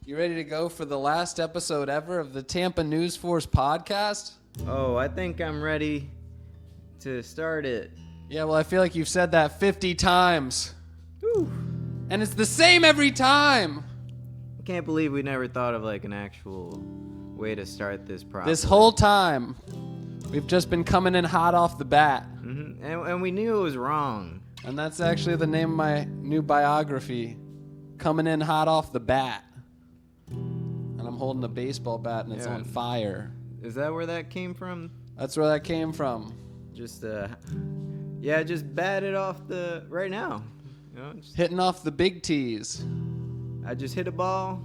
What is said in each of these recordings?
You ready to go for the last episode ever of the Tampa News Force Podcast? Oh, I think I'm ready to start it. Yeah, well, I feel like you've said that 50 times. Whew. And it's the same every time. I can't believe we never thought of like an actual way to start this properly. This whole time, we've just been coming in hot off the bat. Mm-hmm. And we knew it was wrong. And that's actually the name of my new biography, Coming In Hot Off the Bat. And I'm holding a baseball bat and it's on fire. Is that where that came from? That's where that came from. Just bat it off right now. You know, Hitting off the big tees. I just hit a ball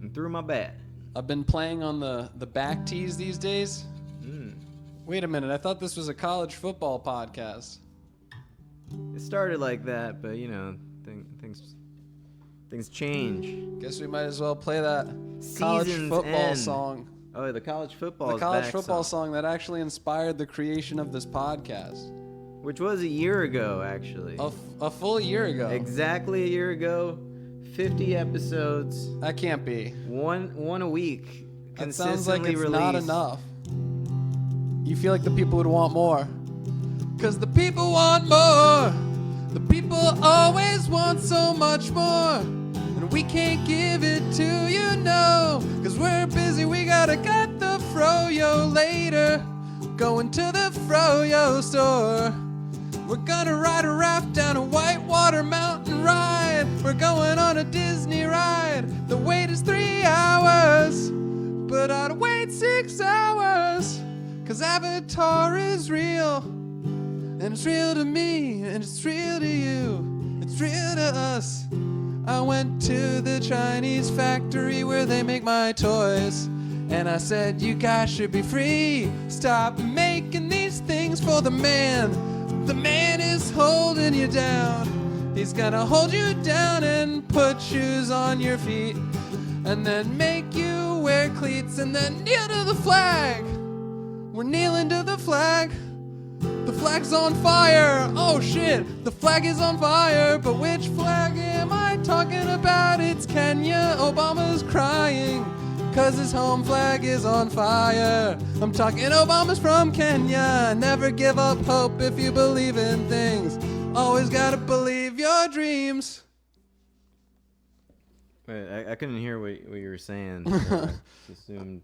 and threw my bat. I've been playing on the back tees these days. Wait a minute, I thought this was a college football podcast. It started like that, but you know, things change. Guess we might as well play that college football song. Oh, the college football song that actually inspired the creation of this podcast. Which was a year ago, actually. A full year ago. Exactly a year ago. 50 episodes. That can't be. One a week. That sounds like it's released. Not enough. You feel like the people would want more. 'Cause the people want more. The people always want so much more. And we can't give it to you, no. 'Cause we're busy, we gotta get the froyo later. Going to the froyo store. We're gonna ride a raft down a whitewater mountain ride. We're going on a Disney ride. The wait is 3 hours, but I'd wait 6 hours. 'Cause Avatar is real, and it's real to me, and it's real to you. It's real to us. I went to the Chinese factory where they make my toys, and I said, you guys should be free. Stop making these things for the man. The man is holding you down. He's gonna hold you down and put shoes on your feet, and then make you wear cleats, and then kneel to the flag. We're kneeling to the flag. The flag's on fire. Oh shit, the flag is on fire. But which flag am I talking about? It's Kenya. Obama's crying 'cause his home flag is on fire. I'm talking Obama's from Kenya. Never give up hope if you believe in things. Always gotta believe your dreams. Wait, I couldn't hear what you were saying. So I just assumed.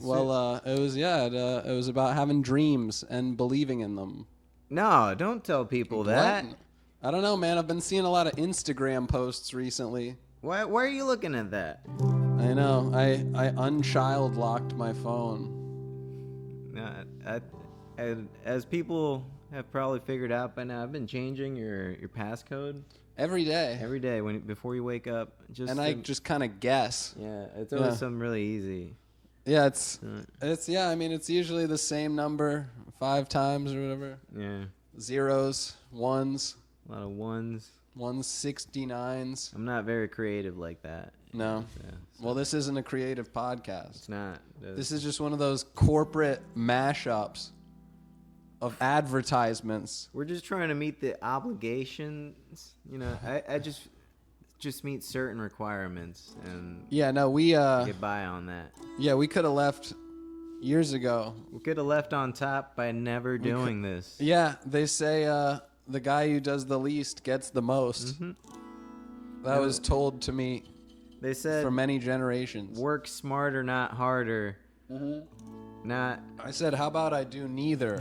Well, it was about having dreams and believing in them. No, don't tell people that. What? I don't know, man. I've been seeing a lot of Instagram posts recently. Why are you looking at that? I know. I unchild locked my phone. As people have probably figured out by now, I've been changing your passcode every day. Every day before you wake up. I just kind of guess. Yeah, it's always something really easy. Yeah, it's usually the same number 5 times or whatever. Yeah. Zeros, ones. A lot of ones. 169s. I'm not very creative like that. No. Yeah, so. Well, this isn't a creative podcast. It's not. This is just one of those corporate mashups of advertisements. We're just trying to meet the obligations. You know, I just meet certain requirements and we get by on that. Yeah, we could have left years ago. We could have left on top by never doing this. Yeah, they say the guy who does the least gets the most. Mm-hmm. That was told to me. They said for many generations. Work smarter, not harder. Mm-hmm. I said, how about I do neither?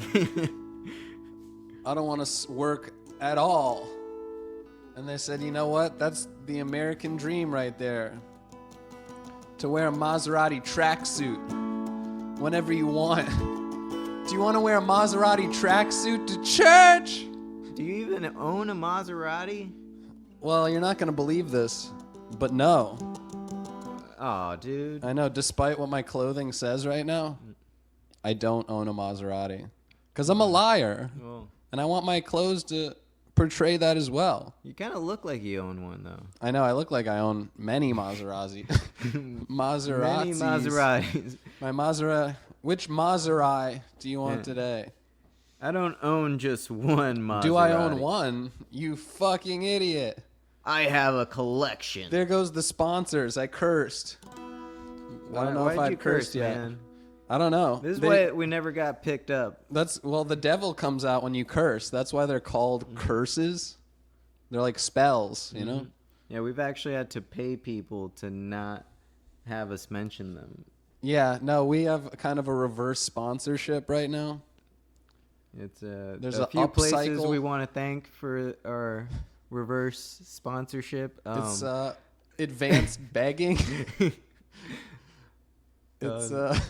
I don't want to work at all. And they said, you know what? That's the American dream right there. To wear a Maserati tracksuit whenever you want. Do you want to wear a Maserati tracksuit to church? Do you even own a Maserati? Well, you're not going to believe this, but no. Oh, dude. I know, despite what my clothing says right now, I don't own a Maserati. Because I'm a liar. Well, and I want my clothes to portray that as well. You kind of look like you own one, though. I know. I look like I own many Maseratis. Many Maseratis. My Maserati. Which Maserati do you want today? I don't own just one Maserati. Do I own one? You fucking idiot. I have a collection. There goes the sponsors. I cursed. I don't know if I've cursed yet. Man? I don't know. This is why we never got picked up. The devil comes out when you curse. That's why they're called curses. They're like spells, you know? Yeah, we've actually had to pay people to not have us mention them. Yeah, no, we have kind of a reverse sponsorship right now. There's a few places we want to thank for our reverse sponsorship. It's advanced begging. It's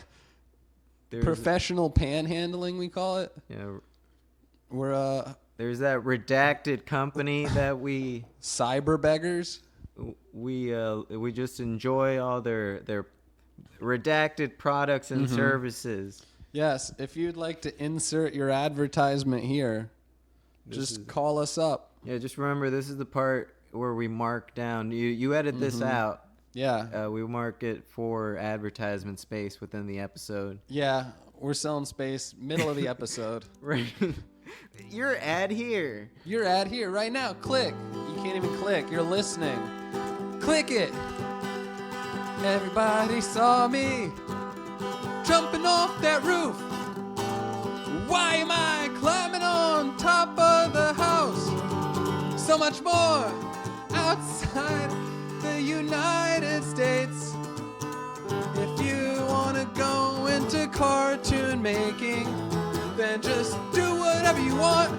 professional panhandling, we call it. Yeah. There's that redacted company that we cyber beggars. We just enjoy all their redacted products and services. Yes, if you'd like to insert your advertisement here, just call us up. Yeah, just remember this is the part where we mark down. You edit this out. Yeah. We mark it for advertisement space within the episode. Yeah, we're selling space middle of the episode. Right. Your ad here. Your ad here right now. Click. You can't even click. You're listening. Click it. Everybody saw me jumping off that roof. Why am I climbing on top of the house? So much more outside the United States. If you want to go into cartoon making, then just do whatever you want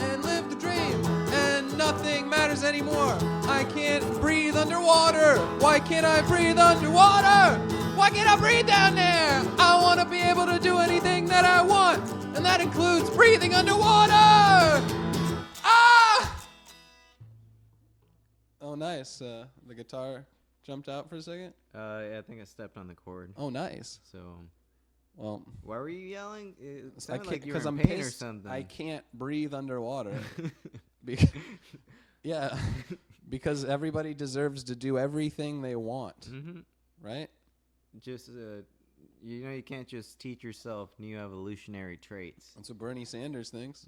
and live the dream, and nothing matters anymore. I can't breathe underwater. Why can't I breathe underwater? Why can't I breathe down there? I want to be able to do anything that I want, and that includes breathing underwater. Ah! Oh, nice. The guitar jumped out for a second. Yeah, I think I stepped on the chord. Oh, nice. So, well, why were you yelling? It I sounded like you were in I'm pain pissed. or something. I can't breathe underwater. Yeah, because everybody deserves to do everything they want, right? Just you can't just teach yourself new evolutionary traits. That's what Bernie Sanders thinks.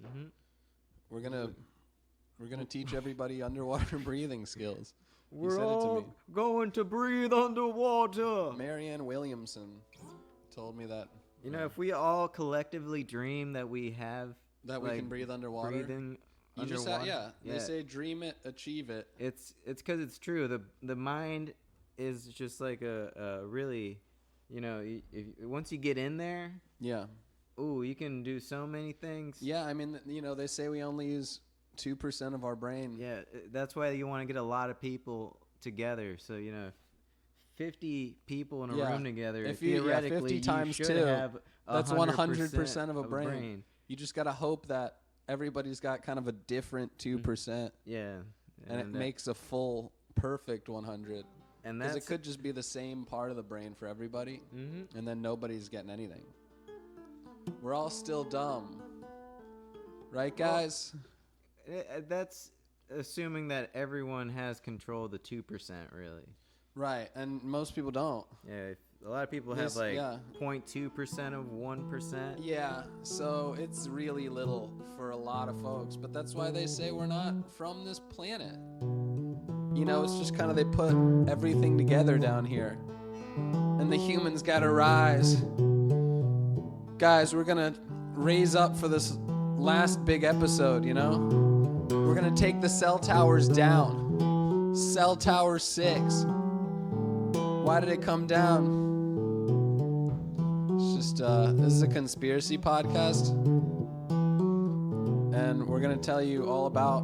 We're gonna teach everybody underwater breathing skills. We're all going to breathe underwater. Marianne Williamson told me that. You know, if we all collectively dream that we have that we can breathe underwater. Breathing underwater. They say dream it, achieve it. It's because it's true. The mind is just like a really, once you get in there. Yeah. Ooh, you can do so many things. Yeah, I mean, they say we only use 2% of our brain. Yeah, that's why you want to get a lot of people together. So, 50 people in a room together, if you, theoretically, 50 times you should 2, have that's 100% of a brain. You just got to hope that everybody's got kind of a different 2%. Yeah. And it makes a full, perfect 100. And because it could just be the same part of the brain for everybody, and then nobody's getting anything. We're all still dumb. Right, guys? Well, that's assuming that everyone has control of the 2%, really. Right, and most people don't. Yeah, a lot of people have 0.2% of 1%. Yeah, so it's really little for a lot of folks, but that's why they say we're not from this planet. It's just kind of they put everything together down here, and the humans gotta rise. Guys, we're gonna raise up for this last big episode, We're gonna take the cell towers down. Cell Tower 6. Why did it come down? It's just, this is a conspiracy podcast. And we're going to tell you all about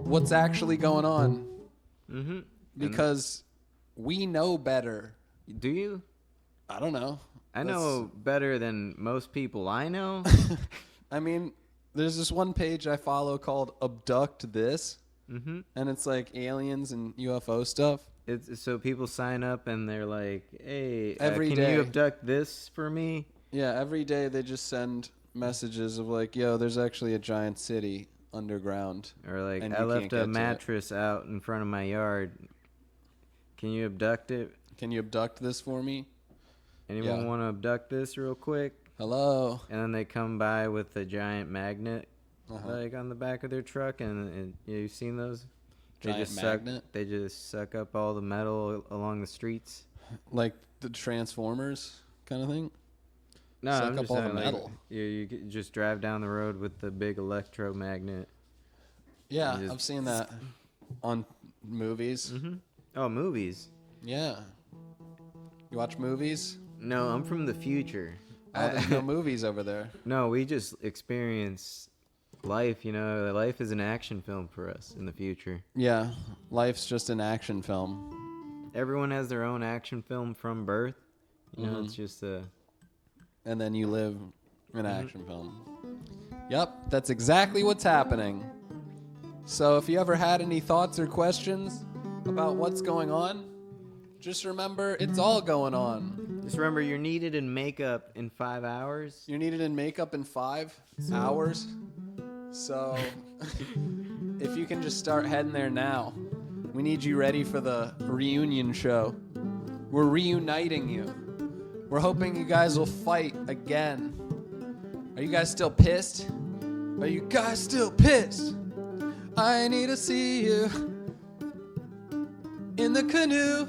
what's actually going on. Because we know better. Do you? I don't know. I know better than most people I know. I mean, there's this one page I follow called Abduct This. And it's like aliens and UFO stuff. So people sign up and they're like, hey, can you abduct this for me? Yeah, every day they just send messages of like, yo, there's actually a giant city underground. Or like, I left a mattress out in front of my yard. Can you abduct it? Can you abduct this for me? Anyone want to abduct this real quick? Hello. And then they come by with a giant magnet like on the back of their truck. And you've seen those? Giant magnet. They just suck up all the metal along the streets. Like the Transformers kind of thing? No, Suck I'm up just all the saying, like, metal. you just drive down the road with the big electromagnet. Yeah, I've seen that on movies. Mm-hmm. Oh, movies? Yeah. You watch movies? No, I'm from the future. Oh, there's no movies over there. No, we just experience life, Life is an action film for us in the future. Yeah, life's just an action film. Everyone has their own action film from birth. It's just and then you live an action film. Yep, that's exactly what's happening. So if you ever had any thoughts or questions about what's going on, just remember it's all going on. Just remember, you're needed in makeup in 5 hours. You're needed in makeup in 5 hours. So if you can just start heading there now, we need you ready for the reunion show. We're reuniting you. We're hoping you guys will fight again. Are you guys still pissed? Are you guys still pissed? I need to see you in the canoe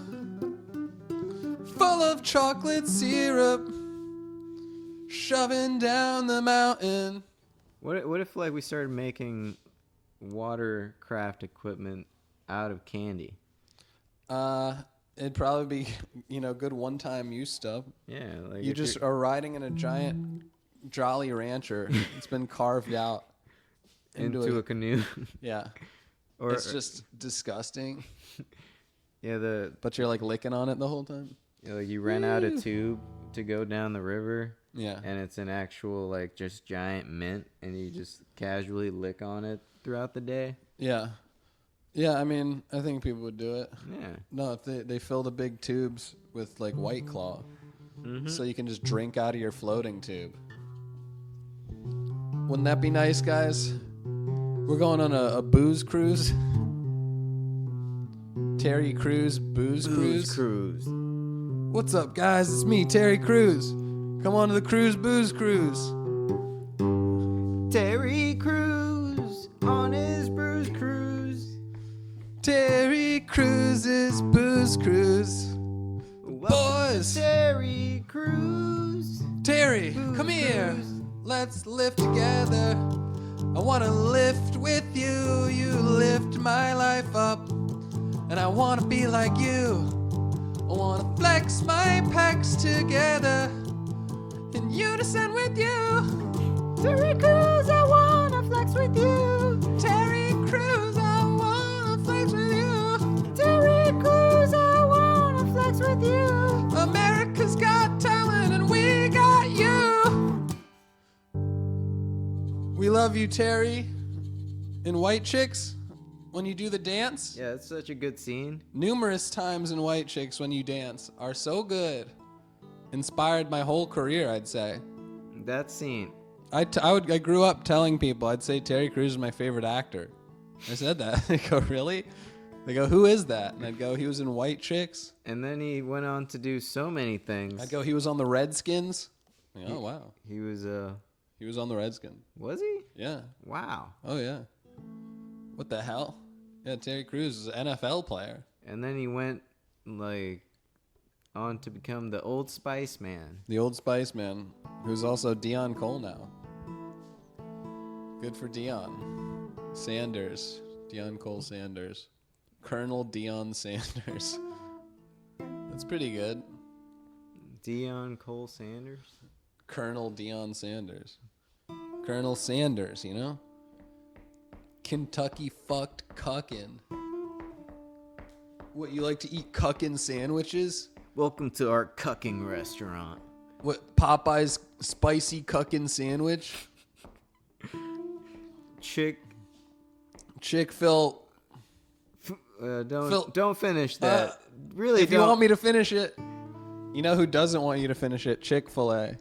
full of chocolate syrup shoving down the mountain. What if like we started making watercraft equipment out of candy? It'd probably be, good one-time use stuff. Yeah, like you just are riding in a giant Jolly Rancher. It's been carved out into a canoe. Yeah. Or it's just disgusting. Yeah, but you're like licking on it the whole time. Yeah, like you rent out a tube to go down the river. Yeah. And it's an actual like just giant mint, and you just casually lick on it throughout the day. Yeah. Yeah, I mean, I think people would do it. Yeah. No, if they fill the big tubes with like White Claw, so you can just drink out of your floating tube. Wouldn't that be nice, guys? We're going on a booze cruise. Terry Crews Booze Cruise. What's up, guys? It's me, Terry Crews. Come on to the Cruise Booze Cruise. Terry Crews on his Bruise Cruise. Terry Crews' Booze Cruise. Boys. Terry Crews. Terry, Booze come here. Cruise. Let's lift together. I want to lift with you. You lift my life up. And I want to be like you. I want to flex my pecs together in unison with you. Terry Crews, I want to flex with you. Terry Crews, I want to flex with you. Terry Crews, I want to flex with you. America's got talent and we got you. We love you, Terry. In White Chicks, when you do the dance. Yeah, it's such a good scene. Numerous times in White Chicks when you dance are so good. Inspired my whole career, I'd say. That scene. I grew up telling people, I'd say Terry Crews is my favorite actor. I said that. They go, really? They go, who is that? And I'd go, he was in White Chicks. And then he went on to do so many things. I'd go, he was on the Redskins. Oh, wow. He was on the Redskins. Was he? Yeah. Wow. Oh, yeah. What the hell? Yeah, Terry Crews is an NFL player. And then he went, on to become the Old Spice Man. The Old Spice Man, who's also Deion Cole now. Good for Deion. Sanders. Deion Cole Sanders. Colonel Deion Sanders. That's pretty good. Deion Cole Sanders? Colonel Deion Sanders. Colonel Sanders, Kentucky fucked cuckin'. What, you like to eat cuckin' sandwiches? Welcome to our cucking restaurant. What, Popeye's spicy cuckin' sandwich? Chick-fil. Don't finish that. Really, if you want me to finish it. You know who doesn't want you to finish it? Chick-fil-A.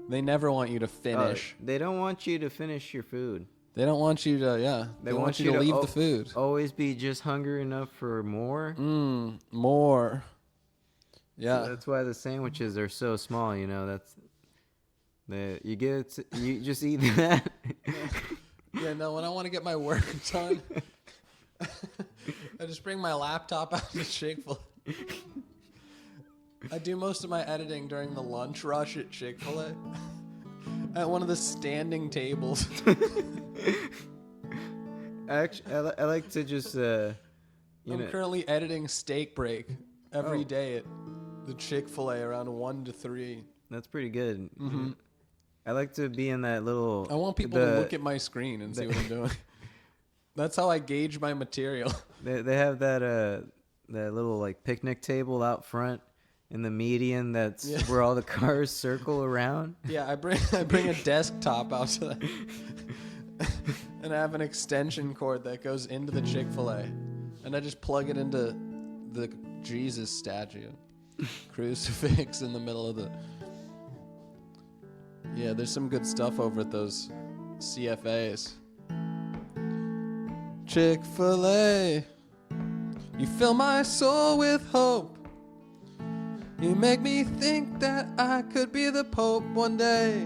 They never want you to finish. They don't want you to finish your food. They don't want you to, yeah. They want you to leave the food. Always be just hungry enough for more. More. Yeah. So that's why the sandwiches are so small, you just eat that. Yeah, no, when I want to get my work done, I just bring my laptop out to Chick-fil-A. I do most of my editing during the lunch rush at Chick-fil-A. At one of the standing tables. Actually, I like to just, I'm currently editing Steak Break every day at the Chick-fil-A around 1 to 3. That's pretty good. Mm-hmm. I like to be in that little... I want people to look at my screen and see what I'm doing. That's how I gauge my material. They have that little like picnic table out front in the median. That's where all the cars circle around. Yeah, I bring a desktop out to that. And I have an extension cord that goes into the Chick-fil-A. And I just plug it into the Jesus statue. Crucifix in the middle of the... Yeah, there's some good stuff over at those CFAs. Chick-fil-A, you fill my soul with hope. You make me think that I could be the Pope one day.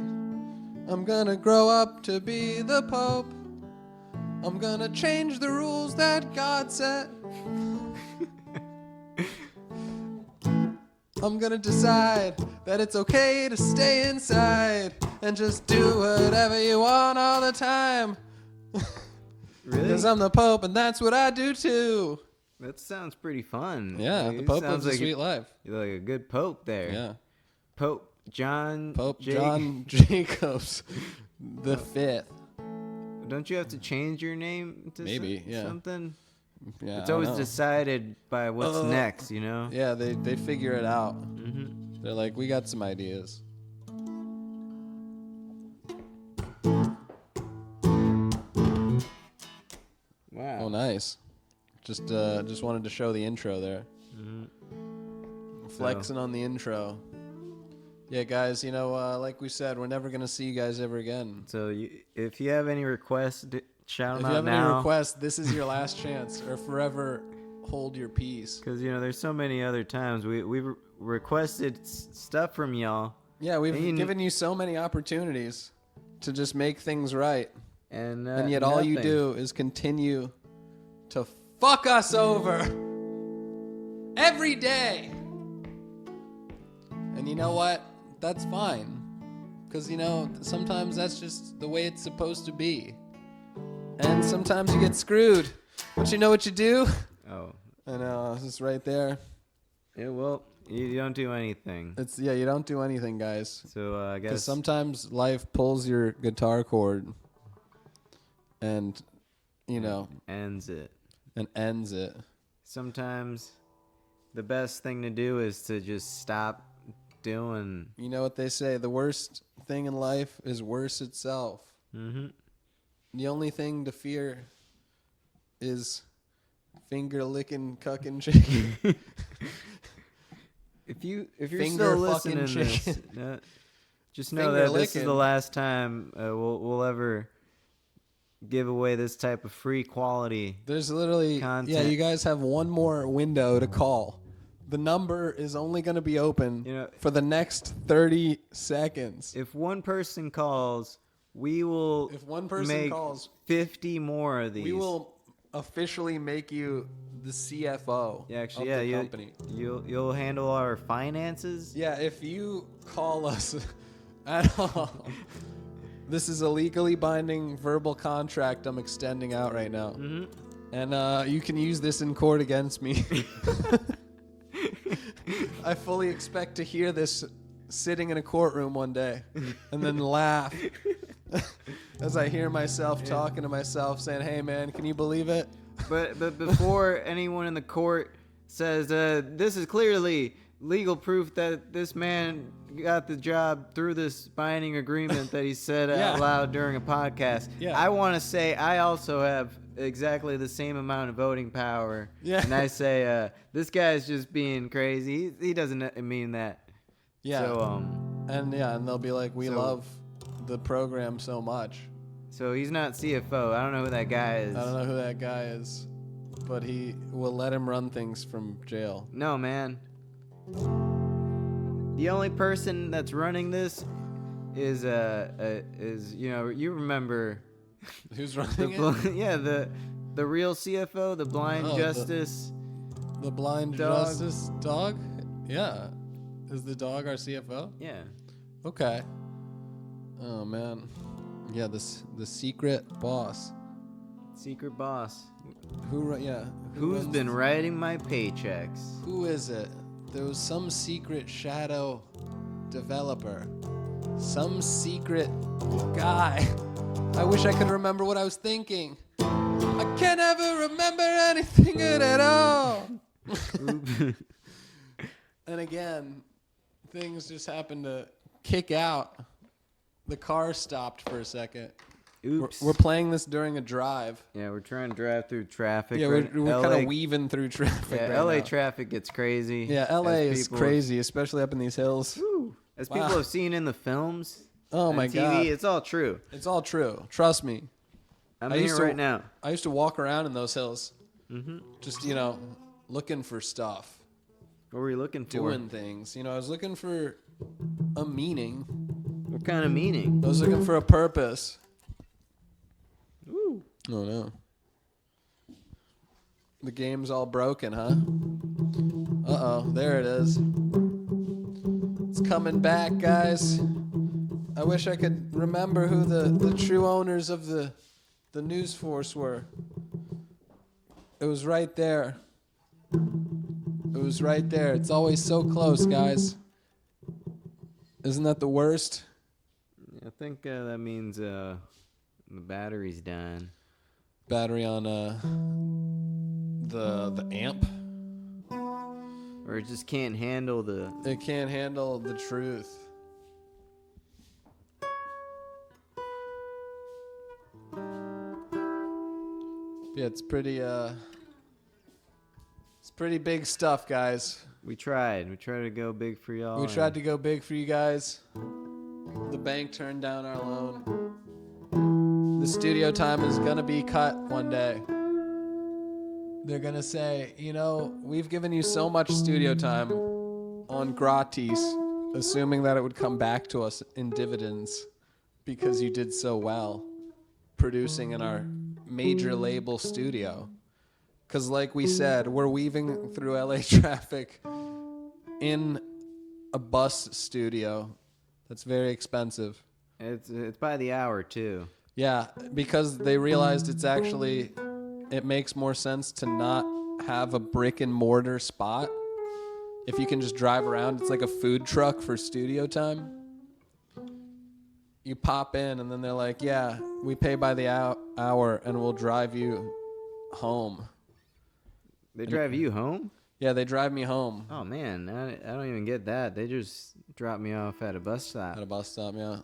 I'm gonna grow up to be the Pope. I'm gonna change the rules that God set. I'm gonna decide that it's okay to stay inside and just do whatever you want all the time. Really? Because I'm the Pope and that's what I do too. That sounds pretty fun. Yeah, Like, the it Pope sounds lives a like sweet life. You're like a good Pope there. Yeah. Pope John Jacobs the Fifth. Don't you have to change your name to Maybe, yeah. something? Yeah, It's I always don't know. decided by what's next, you know? Yeah, they figure it out. Mm-hmm. They're like, we got some ideas. Wow. Oh, nice. Just wanted to show the intro there. Mm-hmm. Flexing on the intro. Yeah, guys, like we said, we're never going to see you guys ever again. So if you have any requests, shout If them you out have any now. requests, this is your last chance, or forever hold your peace. Because, there's so many other times we've requested stuff from y'all. Yeah, we've given you so many opportunities to just make things right. And Yet all you nothing. do is continue to fuck us over every day. And you know what? That's fine. Because, sometimes that's just the way it's supposed to be. And sometimes you get screwed. But you know what you do? Oh. I know, it's just right there. Yeah, well, you don't do anything. You don't do anything, guys. So I Because guess... sometimes life pulls your guitar cord and, ends it. and ends it. Sometimes the best thing to do is to just stop doing... You know what they say? The worst thing in life is worse itself. Mm-hmm. The only thing to fear is finger licking, cucking chicken. If you're Finger still fucking listening to this, chicken. just know Finger that this is licking. the last time we'll ever give away this type of free quality. There's literally, Content. you guys have one more window to call. The number is only going to be open for the next 30 seconds. If one person calls, we will If one person make calls, 50 more of these. we will officially make you the CFO Yeah, actually, of the company. You'll handle our finances. Yeah, if you call us at all, this is a legally binding verbal contract I'm extending out right now. Mm-hmm. And you can use this in court against me. I fully expect to hear this sitting in a courtroom one day and then laugh as I hear myself talking to myself saying, hey, man, can you believe it? But before anyone in the court says, this is clearly legal proof that this man got the job through this binding agreement that he said out loud during a podcast, I want to say I also have exactly the same amount of voting power. Yeah. And I say, this guy's just being crazy. He doesn't mean that. Yeah. So, and they'll be like, we love the program so much. So he's not CFO. I don't know who that guy is. I don't know who that guy is, but he will let him run things from jail. No, man. The only person that's running this is you remember who's running it? Yeah, the real CFO, the blind justice. The blind dog. justice dog? Yeah. Is the dog our CFO? Yeah. Okay. Oh, man. Yeah, the secret boss. Secret boss. Who's been writing my paychecks? Who is it? There was some secret shadow developer. Some secret guy. I wish I could remember what I was thinking. I can't ever remember anything good at all. And again, things just happened to kick out. The car stopped for a second. Oops. We're playing this during a drive. Yeah, we're trying to drive through traffic. Yeah, we're kind of weaving through traffic. Yeah, right LA now. traffic gets crazy. Yeah, LA is crazy, especially up in these hills. Woo. As people have seen in the films. Oh my TV, God. it's all true. It's all true. Trust me. I'm here right now. I used to walk around in those hills. Just, looking for stuff. What were you looking for? Doing things. I was looking for a meaning. What kind of meaning? I was looking for a purpose. Ooh. Oh, no. The game's all broken, huh? Uh-oh. There it is. It's coming back, guys. I wish I could remember who the true owners of the News Force were. It was right there. It was right there. It's always so close, guys. Isn't that the worst? I think that means the battery's dying. Battery on the amp. Or it just can't handle It can't handle the truth. Yeah, it's pretty big stuff, guys. We tried to go big for y'all. We tried to go big for you guys. The bank turned down our loan. The studio time is gonna be cut one day. They're gonna say, we've given you so much studio time on gratis, assuming that it would come back to us in dividends because you did so well producing in our major label studio. Because like we said, we're weaving through LA traffic in a bus studio that's very expensive. It's by the hour too. Yeah, because they realized it makes more sense to not have a brick and mortar spot. If you can just drive around, it's like a food truck for studio time. You pop in and then they're like, yeah, we pay by the hour and we'll drive you home. They drive you home? Yeah, they drive me home. Oh, man. I don't even get that. They just drop me off at a bus stop. At a bus stop, yeah.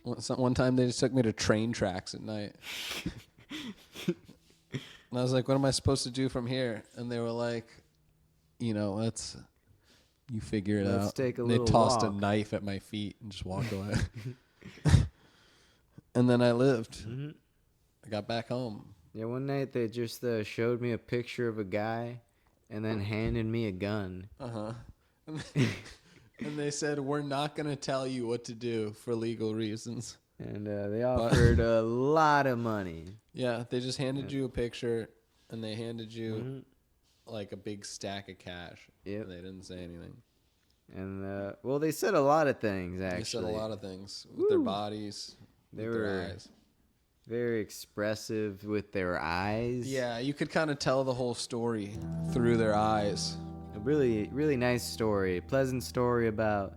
One time they just took me to train tracks at night. And I was like, what am I supposed to do from here? And they were like, you figure it out. Let's take a and little they tossed walk. a knife at my feet and just walked away. And then I lived. Mm-hmm. I got back home. Yeah, one night they just showed me a picture of a guy and then handed me a gun. Uh-huh. And they said, we're not going to tell you what to do for legal reasons. And they offered a lot of money. Yeah, they just handed you a picture and they handed you like a big stack of cash. Yep. They didn't say anything. And, well, they said a lot of things, actually. They said a lot of things with their bodies, They with were their eyes. very expressive with their eyes. Yeah, you could kind of tell the whole story through their eyes. A really, really nice story. Pleasant story about,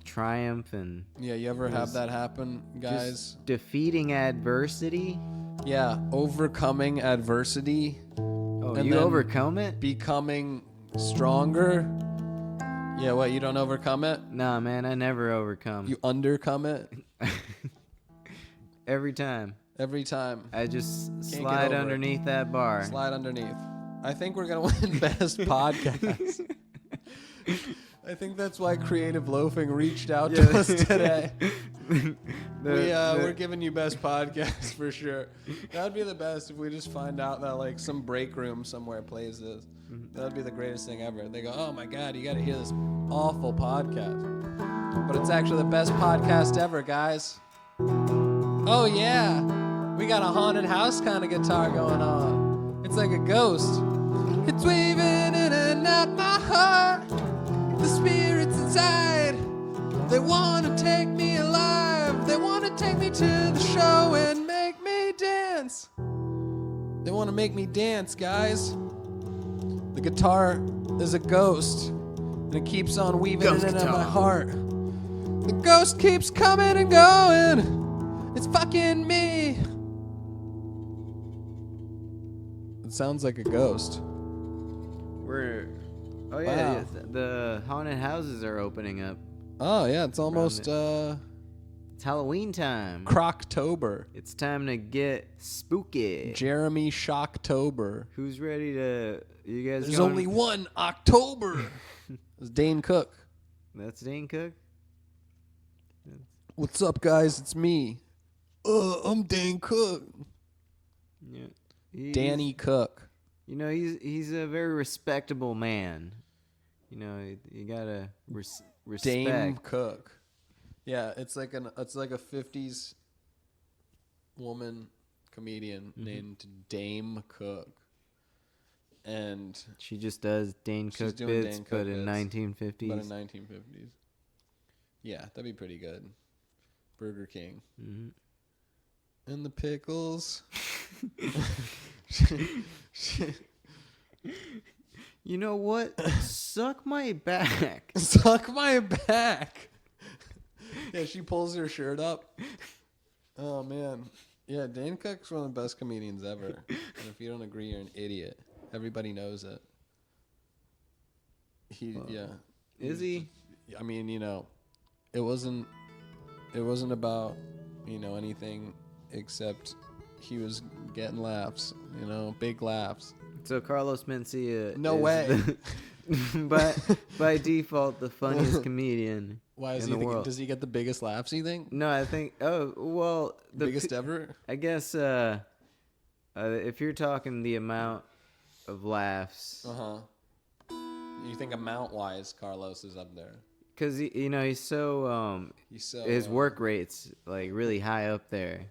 triumph and... Yeah, you ever have that happen, guys? Just defeating adversity. Yeah, overcoming adversity. Oh, and you then overcome it? Becoming stronger. Yeah, what, you don't overcome it? Nah, man, I never overcome. You undercome it? Every time. Every time. I just Can't get slide over it. underneath that bar. Slide underneath. I think we're going to win Best Podcast. I think that's why Creative Loafing reached out to us today. We're giving you Best Podcast for sure. That would be the best if we just find out that like some break room somewhere plays this. That would be the greatest thing ever. They go, oh my God, you got to hear this awful podcast. But it's actually the best podcast ever, guys. Oh yeah, we got a haunted house kind of guitar going on. It's like a ghost. It's waving in and out my heart. The spirits inside, they want to take me alive. They want to take me to the show and make me dance. They want to make me dance, guys. The guitar is a ghost, and it keeps on weaving in and out my heart. The ghost keeps coming and going. It's fucking me. It sounds like a ghost. Oh yeah, wow. The haunted houses are opening up. Oh yeah, it's almost it's Halloween time. Croctober. It's time to get spooky. Jeremy Shocktober. Who's ready to? You guys? There's only one October. It's Dane Cook. That's Dane Cook. What's up, guys? It's me. I'm Dane Cook. Yeah. Danny Cook. You know, he's a very respectable man. You know, you gotta respect. Dame Cook. Yeah, it's like a 50s woman comedian named Dame Cook, and she just does Dane Cook bits, but in 1950s. But in 1950s. Yeah, that'd be pretty good. Burger King. Mm-hmm. And the pickles. You know what? Suck my back. Suck my back. Yeah, she pulls her shirt up. Oh, man. Yeah, Dane Cook's one of the best comedians ever. And if you don't agree, you're an idiot. Everybody knows it. Is he? I mean, you know, it wasn't about, you know, anything except he was getting laughs, you know, big laughs. So Carlos Mencia. No way. But by default, the funniest comedian. Why is in the world. Does he get the biggest laughs, you think? No, I think. Oh well, the biggest ever. I guess if you're talking the amount of laughs. You think amount wise, Carlos is up there. Cause he's so his work rate's like really high up there.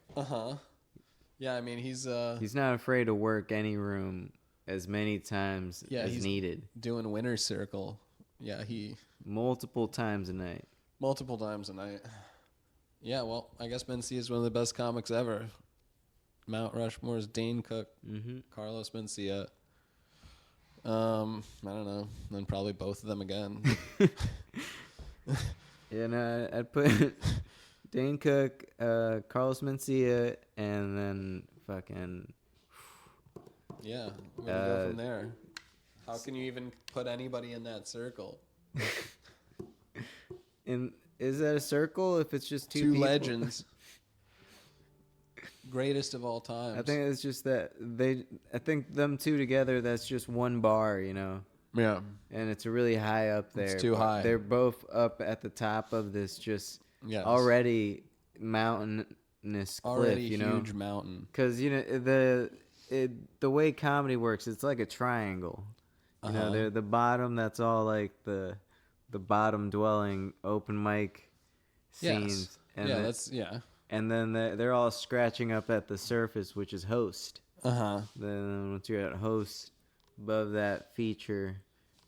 Yeah, I mean he's not afraid to work any room as many times as he's needed. Doing Winner's Circle. Yeah, multiple times a night. Yeah, well, I guess Mencia is one of the best comics ever. Mount Rushmore is Dane Cook, Carlos Mencia. I don't know. Then probably both of them again. Yeah, no, I'd put Dane Cook, Carlos Mencia, and then fucking. Yeah, where do you go from there? How can you even put anybody in that circle? Is that a circle if it's just two people? Legends? Greatest of all time. I think it's just that I think them two together, that's just one bar, you know? Yeah. And it's really high up there. It's too high. They're both up at the top of this just already mountainous cliff, you know? Huge mountain. Because, you know, the way comedy works, it's like a triangle. You know, they're the bottom, that's all like the bottom dwelling open mic scenes. Yes. And then they're all scratching up at the surface, which is host. Then once you're at host, above that feature,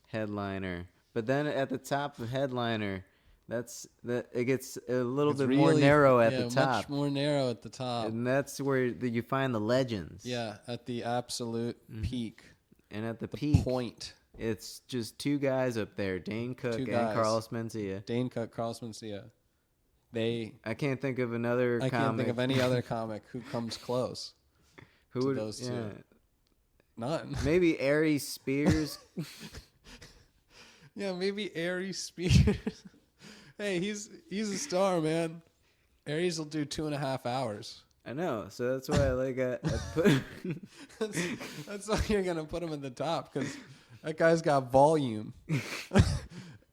headliner. But then at the top of headliner, it gets a little bit more narrow at the top. Much more narrow at the top. And that's where you find the legends. Yeah, at the absolute peak. And at the peak point. It's just two guys up there, Dane Cook and Carlos Mencia. Dane Cook, Carlos Mencia. I can't think of another comic. I can't think of any other comic who comes close to those two. None. Maybe Aries Spears. Yeah, maybe Aries Spears. Hey, he's a star, man. Aries will do 2.5 hours. I know, so that's why I put. That's why you're gonna put him at the top, because that guy's got volume.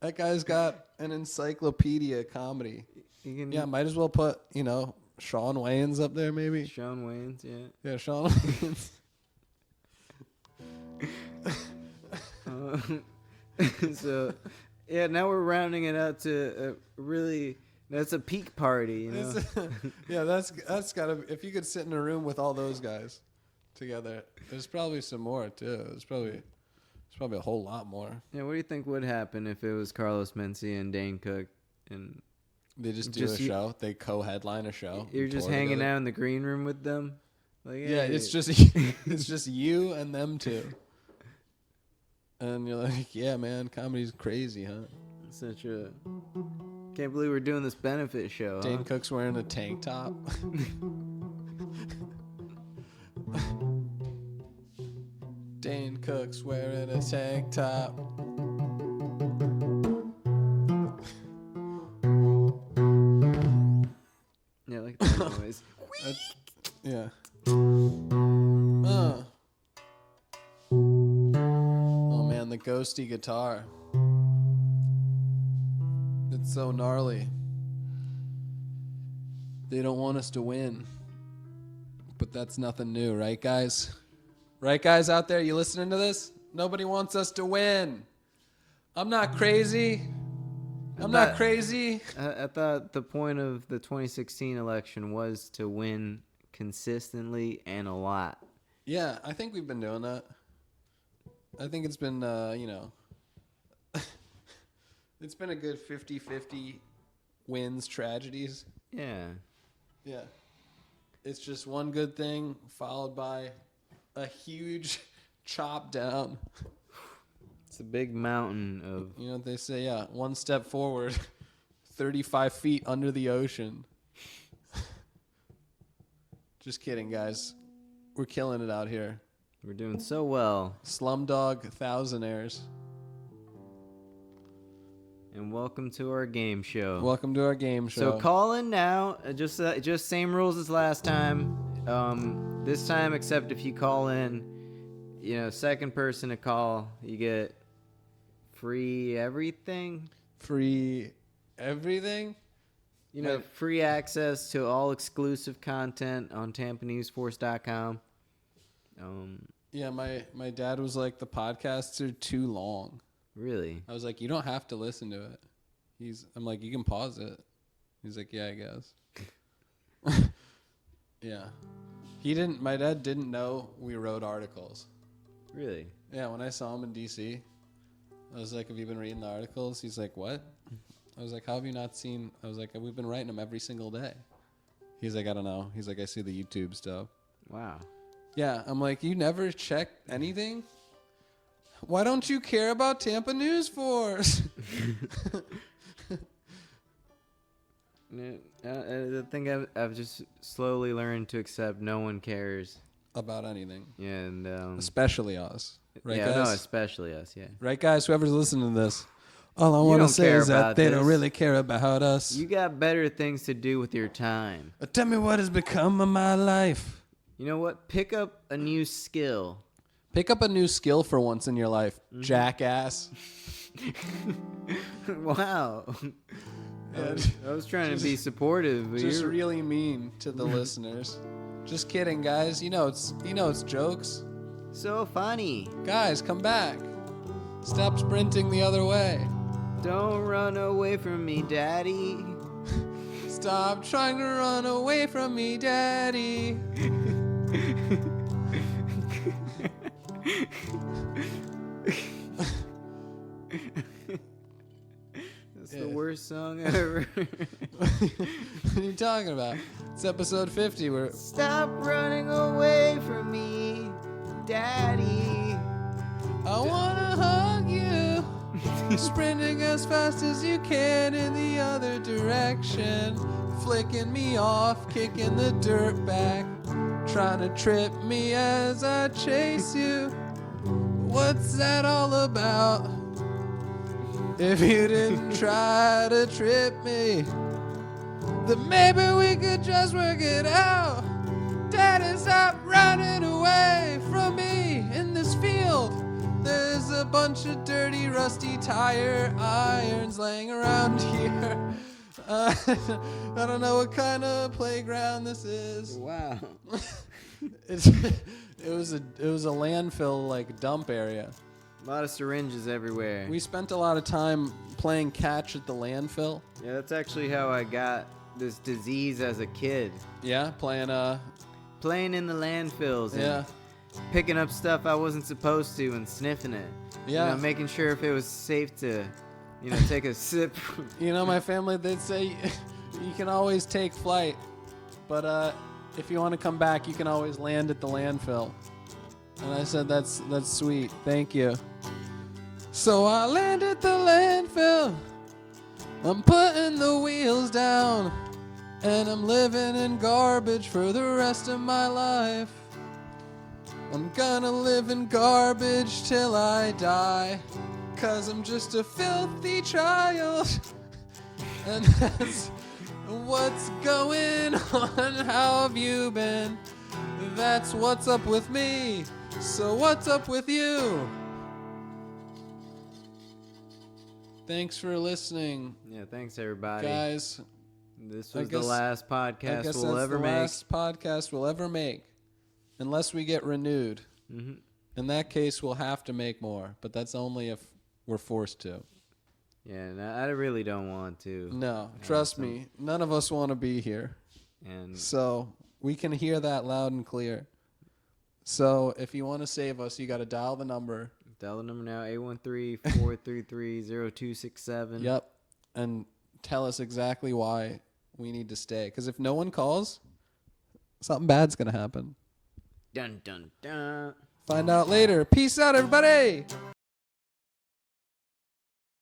That guy's got an encyclopedia comedy. Might as well put Shawn Wayans up there, maybe. Shawn Wayans, yeah. Yeah, Shawn Wayans. So, yeah, now we're rounding it out to really. That's a peak party, you know. Yeah, that's gotta. If you could sit in a room with all those guys, together. There's probably some more too. There's probably a whole lot more. Yeah, what do you think would happen if it was Carlos Mencia and Dane Cook and they just do a show? They co-headline a show. You're just hanging out in the green room with them. Like, yeah, it's just you and them two. And you're like, yeah, man, comedy's crazy, huh? Such a can't believe we're doing this benefit show. Dane Cook's wearing a tank top. Dane Cook's wearing a tank top. Yeah, like that noise. Yeah. Oh man, the ghosty guitar. It's so gnarly. They don't want us to win. But that's nothing new, right, guys? Right, guys out there, you listening to this? Nobody wants us to win. I'm not crazy. I'm not crazy. I thought the point of the 2016 election was to win consistently and a lot. Yeah, I think we've been doing that. I think it's been, it's been a good 50-50 wins, tragedies. Yeah. Yeah. It's just one good thing followed by a huge chop down. It's a big mountain of... You know what they say? Yeah, one step forward, 35 feet under the ocean. Just kidding, guys. We're killing it out here. We're doing so well. Slumdog thousandaires. And welcome to our game show. Welcome to our game show. So call in now. Just same rules as last time. This time, except if you call in, second person to call, you get free everything. Free everything? Free access to all exclusive content on TampaNewsForce.com. Yeah, my dad was like, the podcasts are too long. Really? I was like, you don't have to listen to it. I'm like, you can pause it. He's like, yeah, I guess. Yeah. My dad didn't know we wrote articles. Really? Yeah, when I saw him in DC, I was like, have you been reading the articles? He's like, what? I was like, how have you not seen? I was like, we've been writing them every single day. He's like, I don't know. He's like, I see the YouTube stuff. Wow. Yeah, I'm like, you never check anything? Why don't you care about Tampa News Force? I think I've just slowly learned to accept no one cares about anything. Yeah, and especially us, right, guys? No, especially us. Yeah, right, guys. Whoever's listening to this, all I want to say is that they don't really care about us. You got better things to do with your time. Tell me what has become of my life. You know what? Pick up a new skill. Pick up a new skill for once in your life, jackass. Wow. I was trying to be supportive. But just really mean to the listeners. Just kidding, guys. You know it's jokes. So funny. Guys, come back. Stop sprinting the other way. Don't run away from me, Daddy. Stop trying to run away from me, Daddy. That's the worst song ever. What are you talking about? It's episode 50. Stop running away from me, Daddy. I wanna hug you. Sprinting as fast as you can in the other direction. Flicking me off, kicking the dirt back. Trying to trip me as I chase you. What's that all about? If you didn't try to trip me, then maybe we could just work it out. Daddy, stop running away from me in this field. There's a bunch of dirty, rusty tire irons laying around here. I don't know what kind of playground this is. Wow. It was a landfill like dump area. A lot of syringes everywhere. We spent a lot of time playing catch at the landfill. Yeah, that's actually how I got this disease as a kid. Yeah, playing in the landfills. Yeah. picking up stuff I wasn't supposed to and sniffing it. Yeah. You know, making sure if it was safe to, take a sip. My family, they'd say you can always take flight, but if you want to come back, you can always land at the landfill. And I said, that's sweet. Thank you. So I land at the landfill. I'm putting the wheels down. And I'm living in garbage for the rest of my life. I'm gonna live in garbage till I die. 'Cause I'm just a filthy child. And that's what's going on. How have you been? That's what's up with me. So what's up with you? Thanks for listening. Yeah, thanks everybody. Guys, this was the last podcast we'll ever make. Last podcast we'll ever make. Unless we get renewed. Mm-hmm. In that case, we'll have to make more. But that's only if we're forced to. Yeah, I really don't want to. No, trust me. None of us want to be here. And so we can hear that loud and clear. So if you want to save us, you got to dial the number. Dial the number now, 813-433-0267. Yep. And tell us exactly why we need to stay. Because if no one calls, something bad's going to happen. Dun, dun, dun. Find out later. Peace out, everybody.